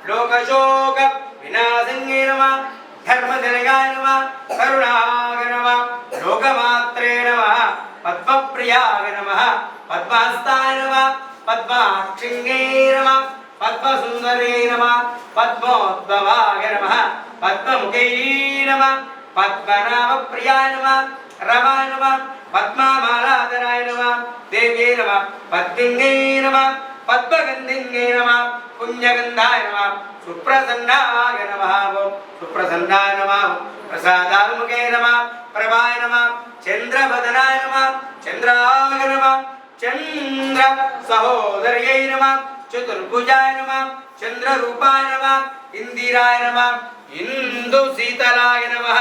लोकशोक विनाशंगे नमः धर्मजनगाय नमः करुणाय नमः लोकमात्रे नमः पद्मप्रियाय नमः पद्महस्ताय नमः पद्माक्षिंगे नमः पद्मसुंदरे नमः पद्मोद्भवाय नमः पद्ममुखे नमः पद्मनाभप्रियाय नमः रमाय नमः पद्ममालाधराय नमः देव्ये नमः पद्मिन्ये नमः पद्मगन्धिन्ये नमः पुण्यगन्धाय नमः सुप्रसन्नाय नमः सुप्रसन्नाय नमः प्रसादात्मके नमः प्रभाय नमः चन्द्रवदनाय नमः चन्द्राय नमः चन्द्र सहोदर्यै नमः चतुर्भुजाय नमः चन्द्ररूपाय नमः इंदिराय नमः इंदुशीतलाय नमः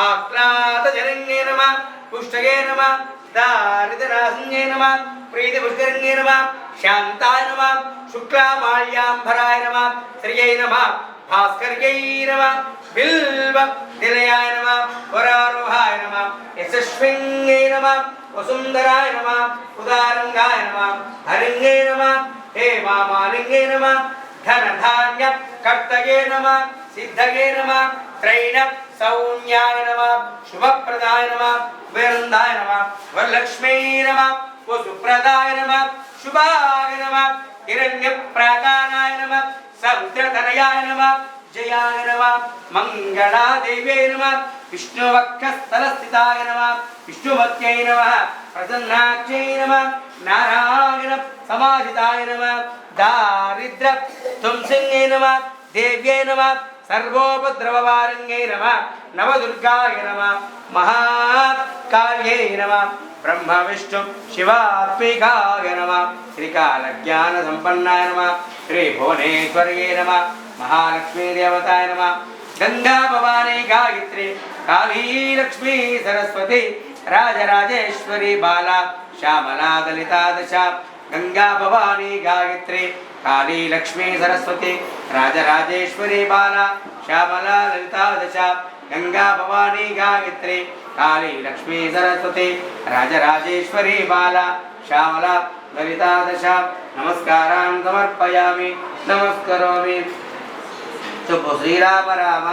आह्लादजनन्ये नमः पुष्टगे नमः दारिद्रनाशन्ये नमः प्रीतिपुष्करण्ये नमः शान्ताय नमः शुक्लामाल्याम्बराय नमः श्रियै नमः भास्कर्यै नमः बिल्व निलयाय नमः वरारोहाय नमः यशस्विन्ये नमः वसुन्धराय नमः उदारंगाय नमः हरिण्ये नमः हेमामालिन्ये नमः धनधान्य कर्तये नमः सिद्धये नमः त्रैण सौन्याय नमः शुभप्रदाय नमः वेरंदाय नमः वरलक्ष्मी नमः वसुप्रदाय नमः शुभाय नमः हिरण्यप्राकाराय नमः समुद्रतनयाय नमः जयाय नमः मंगलादेव्यै नमः विष्णुवक्षस्थलस्थिताय नमः विष्णुवत्यै नमः प्रसन्नाक्षै नमः नारायण समाहिताय नमः दारिद्र तुंसिन्ये नमः देव्यै नमः सर्वोपद्रववारण्यै नमः नवदुर्गाय नमः महाकाल्यै नमः ब्रह्म विष्णु शिवात्मिकाय नमः त्रिकालज्ञानसम्पन्नाय नमः त्रिभुवनेश्वर्यै नमः महालक्ष्मी देवताय नमः गंगा भवानी गायत्री काली लक्ष्मी सरस्वती राजराजेश्वरी बाला श्यामला दलिता दशा गंगा भवानी गायत्री काली लक्ष्मी सरस्वती राजराजेश्वरी बाला श्यामला ललिता दशा गंगा भवानी गायत्री काली लक्ष्मी सरस्वती राजराजेश्वरी बाला श्यामला ललिता दशा नमस्कारान् समर्पयामि नमस्करोमि। श्रीराम राम।